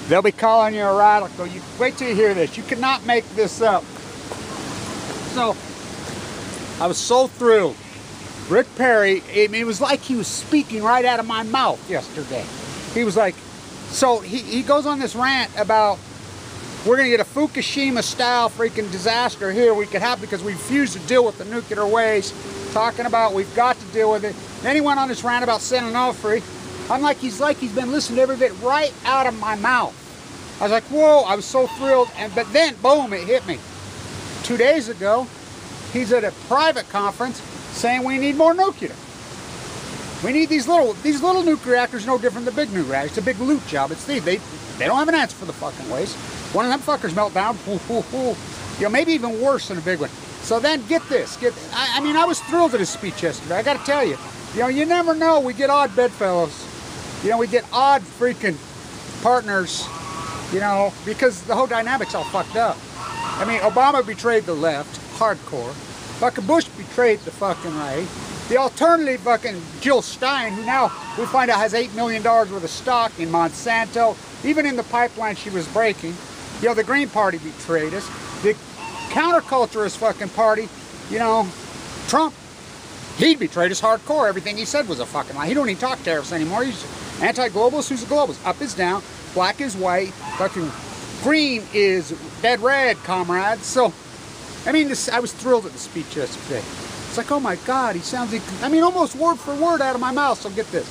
They'll be calling you a radical. You wait till you hear this. You cannot make this up. So, I was so thrilled. Rick Perry, I mean, it was like he was speaking right out of my mouth yesterday. He was like, so he goes on this rant about we're going to get a Fukushima style freaking disaster here we could have because we refuse to deal with the nuclear waste. Talking about we've got to deal with it. Then he went on this rant about San Onofre. I'm like he's been listening to every bit right out of my mouth. I was like, whoa, I was so thrilled. But then, boom, it hit me. 2 days ago, he's at a private conference saying we need more nuclear. We need these little nuclear reactors, no different than big nuclear reactors. It's a big loot job. It's they don't have an answer for the fucking waste. One of them fuckers melt down. You know, maybe even worse than a big one. So then get this. I mean, I was thrilled at his speech yesterday. I got to tell you. You know, you never know. We get odd bedfellows. You know, we get odd freaking partners. You know, because the whole dynamic's all fucked up. I mean, Obama betrayed the left, hardcore. Fucking Bush betrayed the fucking right. The alternative fucking Jill Stein, who now we find out has $8 million worth of stock in Monsanto, even in the pipeline she was breaking. You know, the Green Party betrayed us. The counterculturist fucking party, you know, Trump, he betrayed us hardcore. Everything he said was a fucking lie. He don't even talk tariffs anymore. He's anti-globalist. Who's a globalist? Up is down, black is white, fucking green is dead red, comrades. So, I mean, I was thrilled at the speech yesterday. It's like, oh my God, he sounds, I mean, almost word for word out of my mouth, so get this.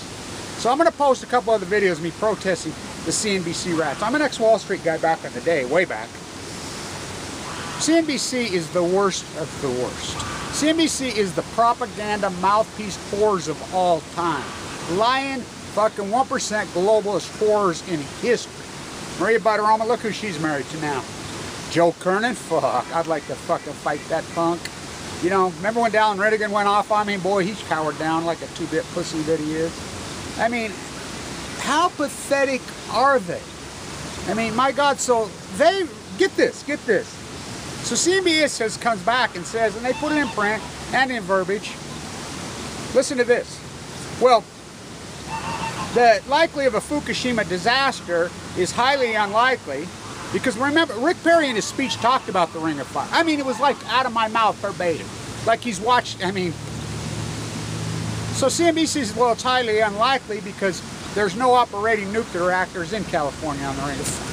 So I'm going to post a couple other videos of me protesting the C.N.B.C. rats. I'm an ex-Wall Street guy back in the day, way back. C.N.B.C. is the worst of the worst. C.N.B.C. is the propaganda mouthpiece whores of all time. Lying fucking 1% globalist whores in history. Maria Bartiromo, look who she's married to now. Joe Kernan, fuck, I'd like to fucking fight that punk. You know, remember when Dallin Redigan went off on me? Boy, he's cowered down like a two-bit pussy that he is. I mean, how pathetic are they? I mean, my God, so they, get this. So CBS comes back and says, and they put it in print and in verbiage. Listen to this. Well, the likely of a Fukushima disaster is highly unlikely because remember, Rick Perry in his speech talked about the Ring of Fire. I mean, it was like out of my mouth verbatim. Like he's watched, I mean. So C.N.B.C. says, well, it's highly unlikely because there's no operating nuclear reactors in California on the Ring of Fire.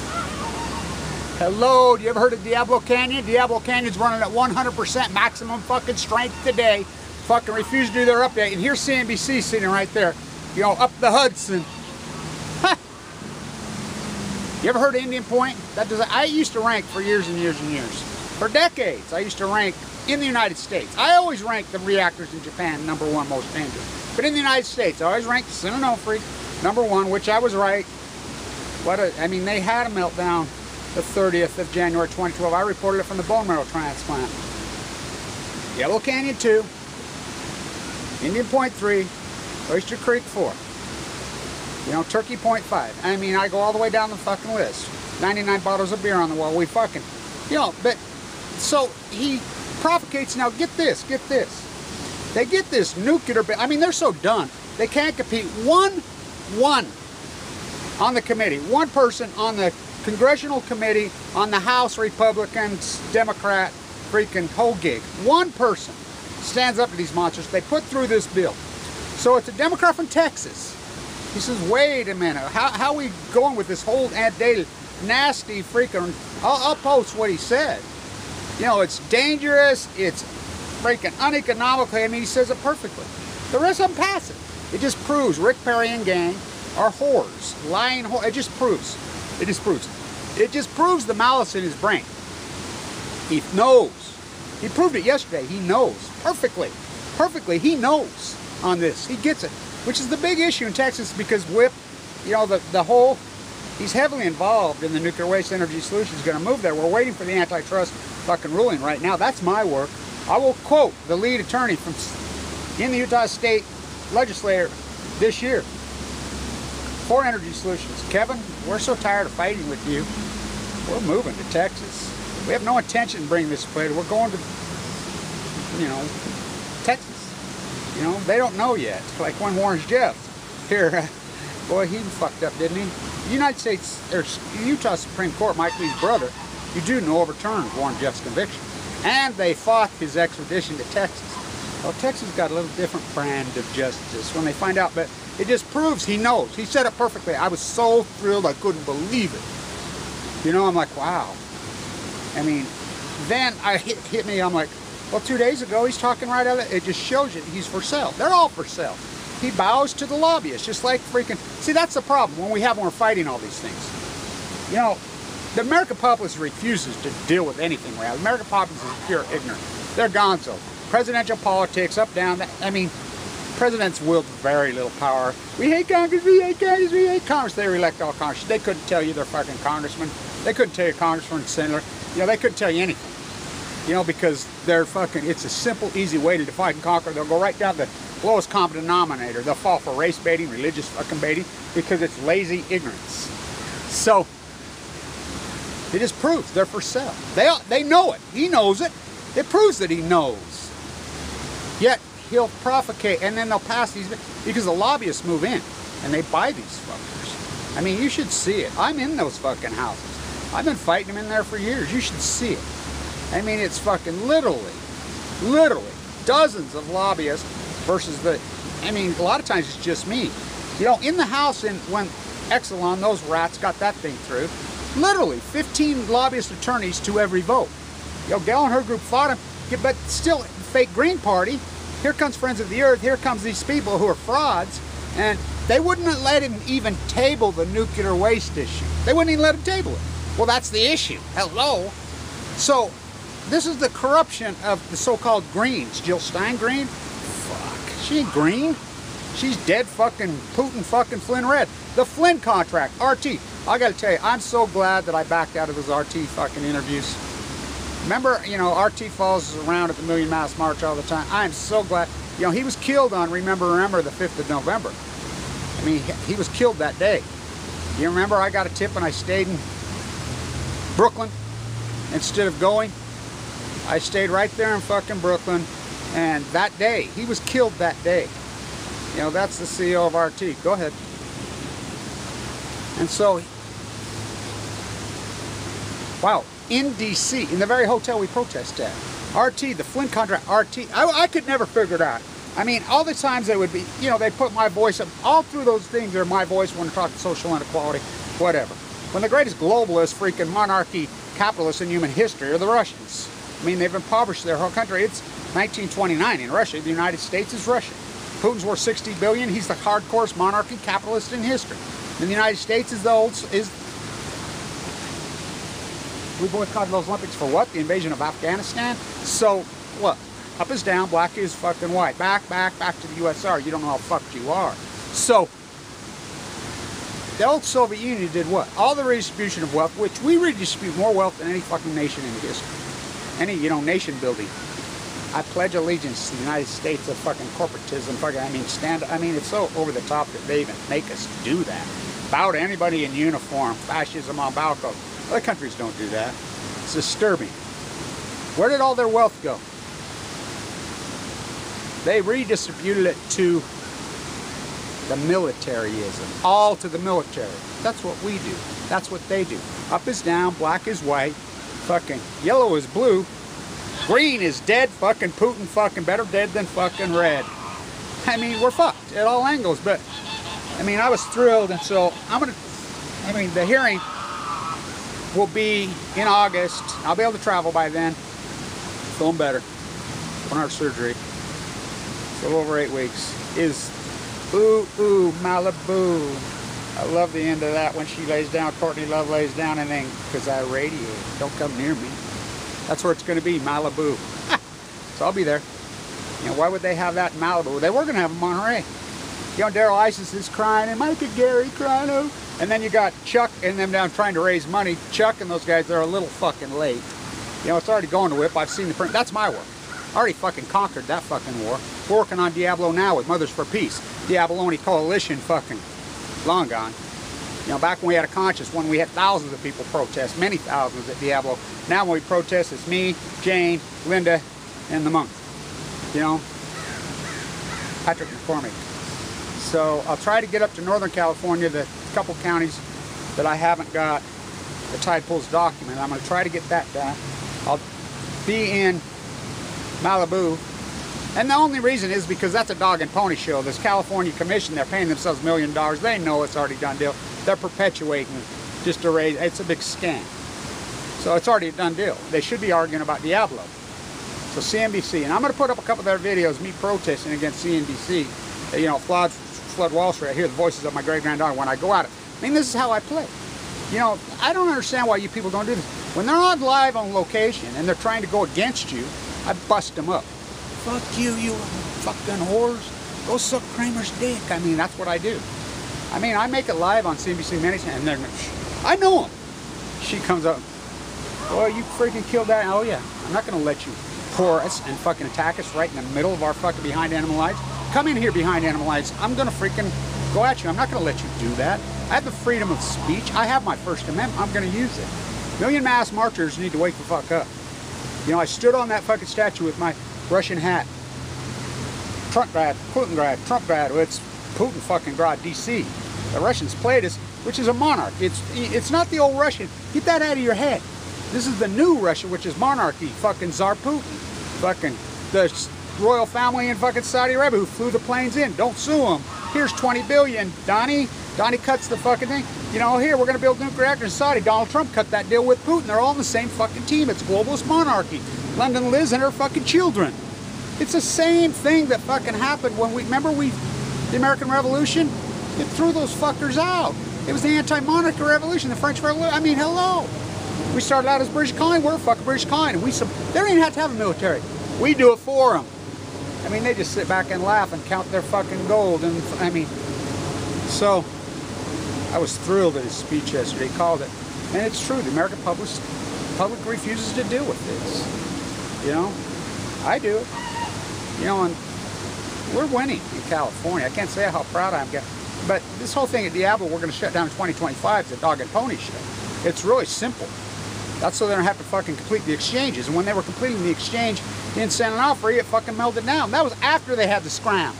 Hello, you ever heard of Diablo Canyon? Diablo Canyon's running at 100% maximum fucking strength today. Fucking refuse to do their update. And here's C.N.B.C. sitting right there. You know, up the Hudson. Huh. You ever heard of Indian Point? I used to rank for years and years and years. For decades, I used to rank in the United States. I always ranked the reactors in Japan #1 most dangerous. But in the United States, I always ranked the San Onofre #1, which I was right. I mean, they had a meltdown the 30th of January 2012. I reported it from the bone marrow transplant. Yellow Canyon 2, Indian Point 3, Oyster Creek 4, you know, Turkey Point 5. I mean, I go all the way down the fucking list. 99 bottles of beer on the wall. We fucking, you know, but, so he provocates, now get this. They get this nuclear, I mean, they're so done. They can't compete. One on the committee, one person on the Congressional Committee on the House, Republicans, Democrat, freaking whole gig. One person stands up to these monsters. They put through this bill. So it's a Democrat from Texas. He says, wait a minute, how are we going with this whole anti nasty freaking, I'll post what he said. You know, it's dangerous, it's freaking uneconomical. I mean, he says it perfectly. The rest of them pass it. It just proves Rick Perry and gang are whores, lying whores. It just proves the malice in his brain. He knows. He proved it yesterday. He knows perfectly. He knows on this. He gets it, which is the big issue in Texas because W.I.P.P, you know, the whole, he's heavily involved in the nuclear waste energy solution. He's going to move there. We're waiting for the antitrust fucking ruling right now. That's my work. I will quote the lead attorney in the Utah State Legislature this year for energy solutions. Kevin, we're so tired of fighting with you. We're moving to Texas. We have no intention of bringing this place. We're going to, you know, Texas. You know, they don't know yet. Like when Warren's Jeff here, boy, he fucked up, didn't he? the United States, or Utah Supreme Court, Mike Lee's brother, you do know, overturned Warren Jeff's conviction. And they fought his extradition to Texas. Well, Texas got a little different brand of justice when they find out, but it just proves he knows. He said it perfectly. I was so thrilled I couldn't believe it. You know, I'm like, wow. I mean, then hit me, I'm like, well, 2 days ago, he's talking right out of it. It just shows you he's for sale. They're all for sale. He bows to the lobbyists, just like freaking... See, that's the problem when we're fighting all these things. You know, the American populace refuses to deal with anything we have. The American populace is pure ignorant. They're gonzo. Presidential politics, up, down. I mean, presidents wield very little power. We hate Congress, we hate Congress, we hate Congress. They elect all Congress. They couldn't tell you they're fucking congressmen. They couldn't tell you congressman, senator. You know, they couldn't tell you anything. You know, because they're fucking, it's a simple, easy way to divide and conquer. They'll go right down the lowest common denominator. They'll fall for race baiting, religious fucking baiting, because it's lazy ignorance. So, it just proves they're for sale. They know it. He knows it. It proves that he knows. Yet, he'll provocate, and then they'll pass these, because the lobbyists move in, and they buy these fuckers. I mean, you should see it. I'm in those fucking houses. I've been fighting them in there for years. You should see it. I mean, it's fucking literally dozens of lobbyists versus the, I mean, a lot of times it's just me. You know, in the House, and when Exelon, those rats, got that thing through, literally 15 lobbyist attorneys to every vote. You know, Gail and her group fought him, but still, fake Green Party, here comes Friends of the Earth, here comes these people who are frauds, and they wouldn't let him even table the nuclear waste issue. They wouldn't even let him table it. Well, that's the issue. Hello? So, this is the corruption of the so-called Greens. Jill Stein Green? Fuck. She ain't green. She's dead fucking Putin fucking Flynn Red. The Flynn contract, RT. I gotta tell you, I'm so glad that I backed out of those RT fucking interviews. Remember, you know, RT follows us around at the Million Mass March all the time. I'm so glad. You know, he was killed on Remember the 5th of November. I mean, he was killed that day. You remember I got a tip and I stayed in Brooklyn instead of going? I stayed right there in fucking Brooklyn, and that day, he was killed that day. You know, that's the CEO of RT. Go ahead. And so, wow, in D.C., in the very hotel we protest at, RT, the Flynn contract, RT, I could never figure it out. I mean, all the times they would be, you know, they put my voice up, all through those things are my voice when I talk social inequality, whatever. When the greatest globalist, freaking monarchy, capitalists in human history are the Russians. I mean, they've impoverished their whole country. It's 1929 in Russia. The United States is Russia. Putin's worth 60 billion. He's the hardcore monarchy capitalist in history. And the United States is the old, we boycotted those Olympics for what? The invasion of Afghanistan? So, what? Up is down, black is fucking white. Back to the U.S.A. You don't know how fucked you are. So, the old Soviet Union did what? All the redistribution of wealth, which we redistribute more wealth than any fucking nation in history. Any, you know, nation building. I pledge allegiance to the United States of fucking corporatism. Fucking, I mean, it's so over the top that they even make us do that. Bow to anybody in uniform. Fascism on Balco. Other countries don't do that. It's disturbing. Where did all their wealth go? They redistributed it to the militaryism. All to the military. That's what we do. That's what they do. Up is down, black is white. Fucking yellow is blue, green is dead, fucking Putin fucking better dead than fucking red. I mean, we're fucked at all angles, but I mean, I was thrilled, and so the hearing will be in August. I'll be able to travel by then. Feeling better. 1 hour surgery. It's a little over 8 weeks. Ooh, Malibu. I love the end of that when she lays down, Courtney Love lays down, and then, because I radiate, don't come near me. That's where it's going to be, Malibu. So I'll be there. You know, why would they have that in Malibu? They were going to have in Monterey. You know, Daryl Isis is crying, and Mike and Gary crying, oh. And then you got Chuck and them down trying to raise money. Chuck and those guys, they're a little fucking late. You know, it's already going to WIP. I've seen the print. That's my work. I already fucking conquered that fucking war. We're working on Diablo now with Mothers for Peace. Diaboloni Coalition fucking long gone. You know, back when we had a conscience, when we had thousands of people protest, many thousands at Diablo. Now when we protest, it's me, Jane, Linda, and the monk. You know, Patrick McCormick. So I'll try to get up to Northern California, the couple counties that I haven't got the Tide Pools document. I'm going to try to get that done. I'll be in Malibu. And the only reason is because that's a dog and pony show. This California commission, they're paying themselves $1 million. They know it's already done deal. They're perpetuating it just to raise. It's a big scam. So it's already a done deal. They should be arguing about Diablo. So C.N.B.C. And I'm going to put up a couple of their videos, me protesting against C.N.B.C. You know, Flood Wall Street. I hear the voices of my great-granddaughter when I go at it. I mean, this is how I play. You know, I don't understand why you people don't do this. When they're on live on location and they're trying to go against you, I bust them up. Fuck you, you fucking whores. Go suck Kramer's dick. I mean, that's what I do. I mean, I make it live on CNBC many times, and they're, I know him. She comes up, oh, you freaking killed that. Oh, yeah. I'm not going to let you pour us and fucking attack us right in the middle of our fucking behind animal lives. Come in here behind animal lives. I'm going to freaking go at you. I'm not going to let you do that. I have the freedom of speech. I have my First Amendment. I'm going to use it. Million mass marchers need to wake the fuck up. You know, I stood on that fucking statue with my Russian hat. Trumpgrad, Putingrad, Trumpgrad. It's Putin fucking grad, D.C. The Russians played us, which is a monarch. It's not the old Russian. Get that out of your head. This is the new Russia, which is monarchy. Fucking Tsar Putin. Fucking the royal family in fucking Saudi Arabia who flew the planes in. Don't sue them. Here's 20 billion. Donnie cuts the fucking thing. You know, here, we're going to build nuclear reactors in Saudi. Donald Trump cut that deal with Putin. They're all in the same fucking team. It's globalist monarchy. London Liz and her fucking children. It's the same thing that fucking happened when remember the American Revolution? It threw those fuckers out. It was the anti-monarchy revolution, the French Revolution. I mean, hello. We started out as British colony. We're a fucking British colony. They don't even have to have a military. We do it for them. I mean, they just sit back and laugh and count their fucking gold. And I mean, so I was thrilled at his speech yesterday. He called it, and it's true. The American public refuses to deal with this. You know, I do it. You know, and we're winning in California. I can't say how proud I am. But this whole thing at Diablo, we're going to shut down in 2025 is a dog and pony show. It's really simple. That's so they don't have to fucking complete the exchanges. And when they were completing the exchange in San Onofre, it fucking melted down. That was after they had the scram.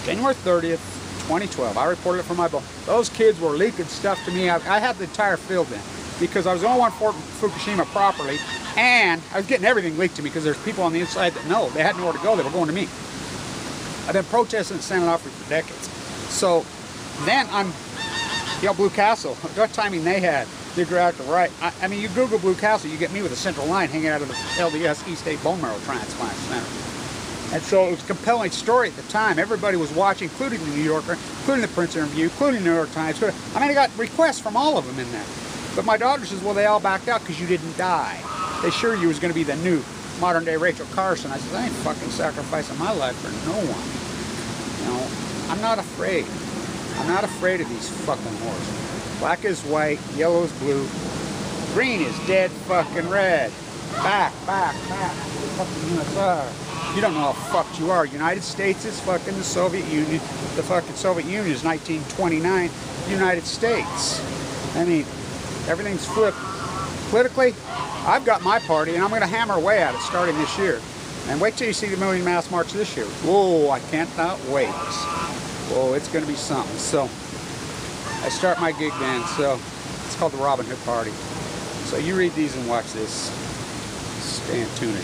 January 30th, 2012. I reported it from my boat. Those kids were leaking stuff to me. I had the entire field in because I was the only one for Fukushima properly. And I was getting everything leaked to me because there's people on the inside that know. They had nowhere to go. They were going to me. I've been protesting in San Onofre for decades. So then I'm, you know, Blue Castle. What timing they had. Nuclear reactor, right? I mean, you Google Blue Castle, you get me with a central line hanging out of the LDS East 8 Bone Marrow Transplant Center. And so it was a compelling story at the time. Everybody was watching, including the New Yorker, including the Princeton Review, including the New York Times. I mean, I got requests from all of them in there. But my daughter says, well, they all backed out because you didn't die. They sure you was going to be the new modern day Rachel Carson. I said, I ain't fucking sacrificing my life for no one. You know, I'm not afraid. I'm not afraid of these fucking whores. Black is white, yellow is blue, green is dead fucking red. Back. Fucking USSR. You don't know how fucked you are. United States is fucking the Soviet Union. The fucking Soviet Union is 1929 United States. I mean, everything's flipped. Politically, I've got my party, and I'm going to hammer away at it starting this year. And wait till you see the Million Mass March this year. Whoa, I cannot wait. Whoa, it's going to be something. So, I start my gig then. So, it's called the Robin Hood Party. So, you read these and watch this. Stay tuned.